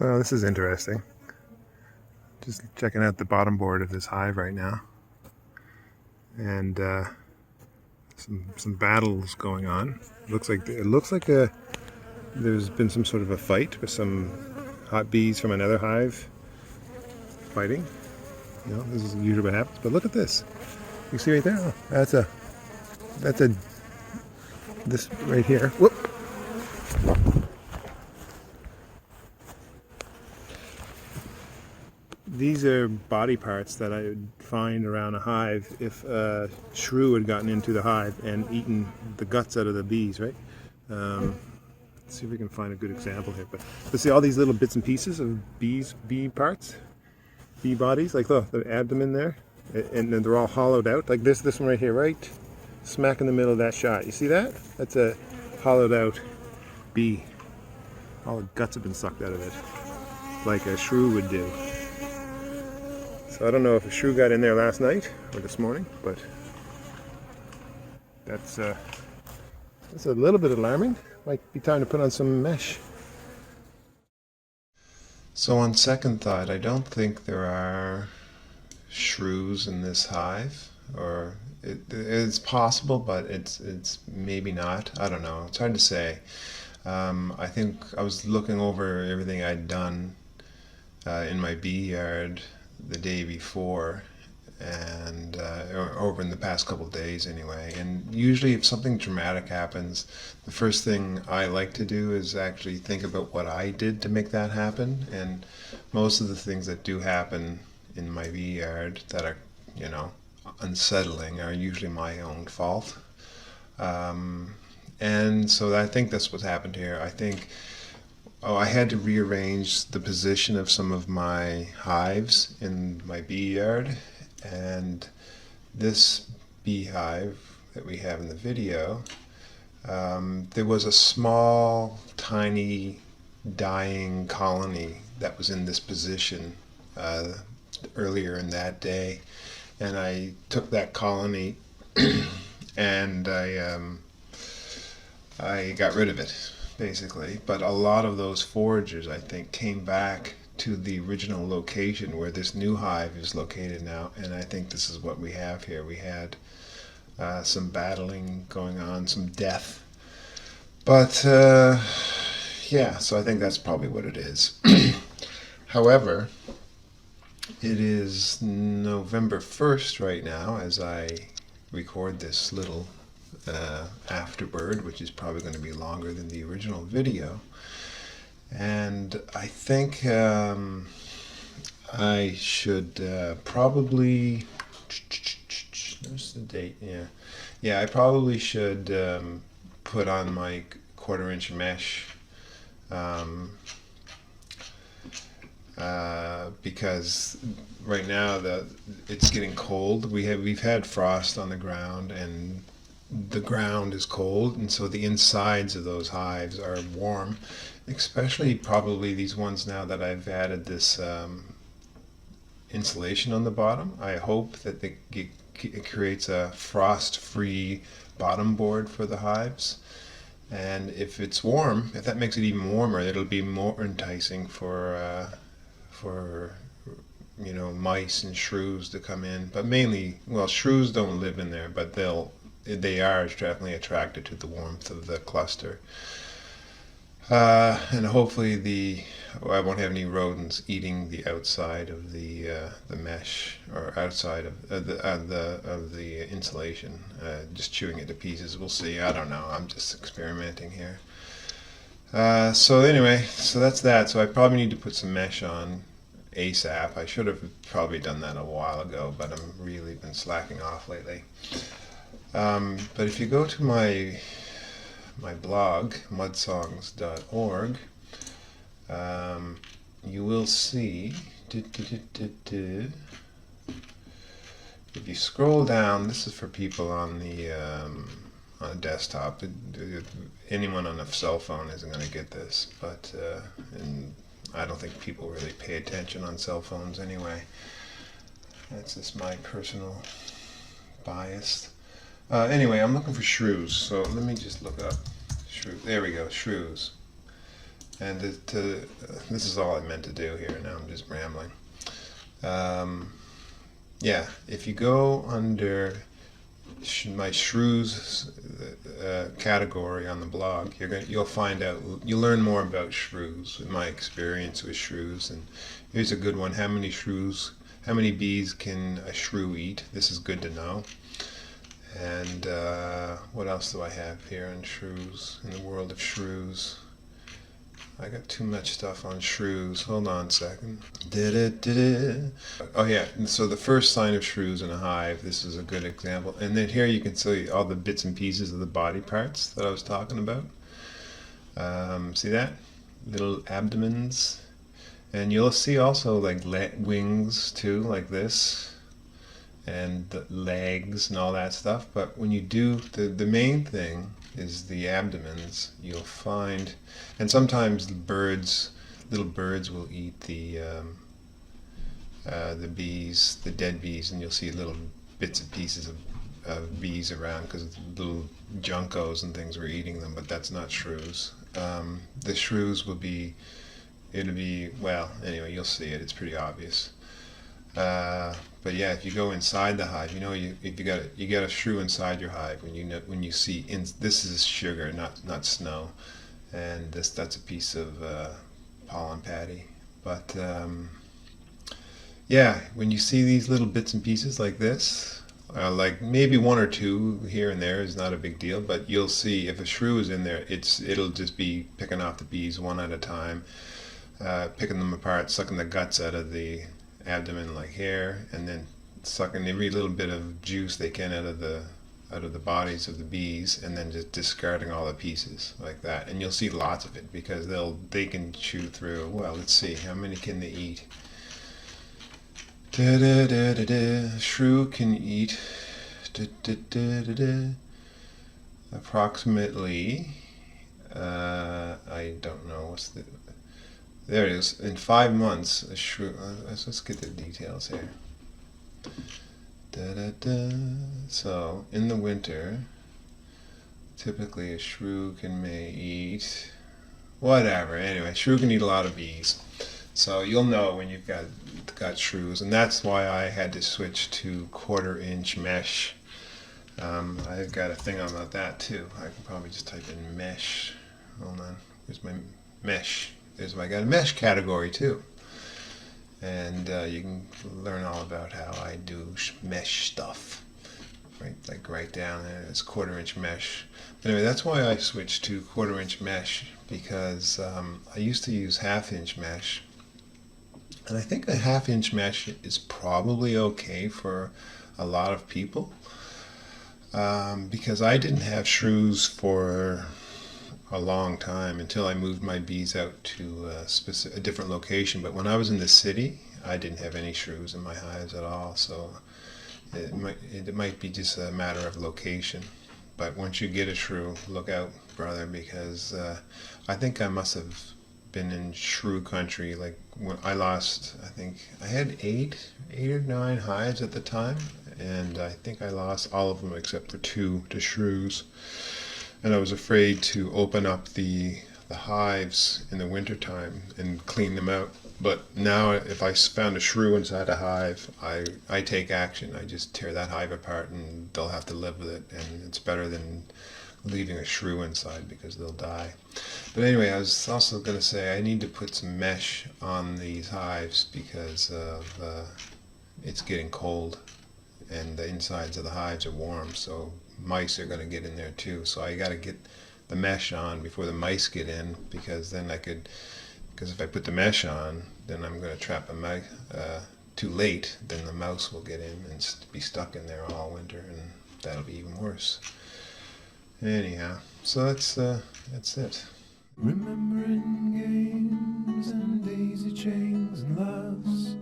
Well, this is interesting. Just checking out the bottom board of this hive right now, and some battles going on. It looks like there's been some sort of a fight with some hot bees from another hive fighting. You know, this is usually what happens. But look at this. You see right there? Oh, that's a this right here. Whoop. These are body parts that I would find around a hive if a shrew had gotten into the hive and eaten the guts out of the bees, right? Let's see if we can find a good example here. But let's see all these little bits and pieces of bee parts, bee bodies. Like look, the abdomen there, and then they're all hollowed out. Like this one right here, right, smack in the middle of that shot. You see that? That's a hollowed out bee. All the guts have been sucked out of it, like a shrew would do. So I don't know if a shrew got in there last night or this morning, but that's a little bit alarming. Might be time to put on some mesh. So on second thought, I don't think there are shrews in this hive, or it's possible, but it's maybe not. I don't know. It's hard to say. I think I was looking over everything I'd done in my bee yard the day before, and or over in the past couple of days anyway. And usually if something dramatic happens, the first thing I like to do is actually think about what I did to make that happen. And most of the things that do happen in my bee yard that are, you know, unsettling are usually my own fault. And so I think that's what happened here. I think I had to rearrange the position of some of my hives in my bee yard, and this beehive that we have in the video, there was a small, tiny, dying colony that was in this position earlier in that day, and I took that colony and I got rid of it, basically. But a lot of those foragers, I think, came back to the original location where this new hive is located now, and I think this is what we have here. We had some battling going on, some death. But yeah, so I think that's probably what it is. However, it is November 1st right now as I record this little afterbird, which is probably going to be longer than the original video. And I think I should probably, there's the date, yeah, I probably should put on my 1/4 inch mesh because right now it's getting cold. We've had frost on the ground, and the ground is cold, and so the insides of those hives are warm, especially probably these ones now that I've added this insulation on the bottom. I hope that it creates a frost-free bottom board for the hives. And if it's warm, if that makes it even warmer, it'll be more enticing for you know, mice and shrews to come in. But mainly, well, shrews don't live in there, but they are definitely attracted to the warmth of the cluster. And hopefully I won't have any rodents eating the outside of the mesh, or outside of the insulation, just chewing it to pieces. We'll see. I don't know. I'm just experimenting here. So anyway, so that's that. So I probably need to put some mesh on ASAP. I should have probably done that a while ago, but I'm really been slacking off lately. But if you go to my blog, mudsongs.org, you will see, if you scroll down, this is for people on a desktop. Anyone on a cell phone isn't going to get this, but and I don't think people really pay attention on cell phones anyway. That's just my personal bias. Anyway, I'm looking for shrews, so let me just look up shrews. There we go, shrews. And this is all I meant to do here. Now I'm just rambling. Um, yeah, if you go under my shrews category on the blog, you'll find out, you'll learn more about shrews, my experience with shrews. And here's a good one: how many bees can a shrew eat? This is good to know. And what else do I have here on shrews, in the world of shrews? I got too much stuff on shrews. Hold on a second. Oh yeah, and so the first sign of shrews in a hive, this is a good example. And then here you can see all the bits and pieces of the body parts that I was talking about. See that? Little abdomens. And you'll see also like wings too, like this. And the legs and all that stuff. But when you do, the main thing is the abdomens. You'll find, and sometimes little birds will eat the bees, the dead bees, and you'll see little bits and pieces of bees around because little juncos and things were eating them, but that's not shrews. The shrews it'll be, well, anyway, you'll see it, it's pretty obvious. But yeah, if you go inside the hive, if you got a shrew inside your hive, when you see this is sugar, not snow, and that's a piece of pollen patty. But yeah, when you see these little bits and pieces like this, like maybe one or two here and there is not a big deal, but you'll see if a shrew is in there, it'll just be picking off the bees one at a time, picking them apart, sucking the guts out of the abdomen like here, and then sucking every little bit of juice they can out of the bodies of the bees, and then just discarding all the pieces like that. And you'll see lots of it because they can chew through, well, let's see, how many can they eat? Shrew can eat approximately, I don't know, there it is. In 5 months, a shrew. Let's get the details here. So in the winter, typically a shrew may eat whatever. Anyway, shrew can eat a lot of bees. So you'll know when you've got shrews, and that's why I had to switch to 1/4-inch mesh. I've got a thing about that too. I can probably just type in mesh. Hold on. Where's my mesh? I got a mesh category too, and you can learn all about how I do mesh stuff, right down there. It's 1/4-inch mesh. But anyway, that's why I switched to 1/4-inch mesh, because I used to use 1/2-inch mesh, and I think a 1/2-inch mesh is probably okay for a lot of people, because I didn't have shrews for a long time until I moved my bees out to a different location. But when I was in the city, I didn't have any shrews in my hives at all, so it might be just a matter of location. But once you get a shrew, look out, brother, because I think I must have been in shrew country. Like when I think I had 8 or 9 hives at the time, and I think I lost all of them except for 2 to shrews. And I was afraid to open up the hives in the wintertime and clean them out. But now if I found a shrew inside a hive, I take action. I just tear that hive apart and they'll have to live with it. And it's better than leaving a shrew inside because they'll die. But anyway, I was also going to say I need to put some mesh on these hives because it's getting cold and the insides of the hives are warm, so mice are going to get in there too. So I got to get the mesh on before the mice get in, because if I put the mesh on, then I'm going to trap a mice too late, then the mouse will get in and be stuck in there all winter, and that'll be even worse. Anyhow, so that's it. Remembering games and daisy chains and loves.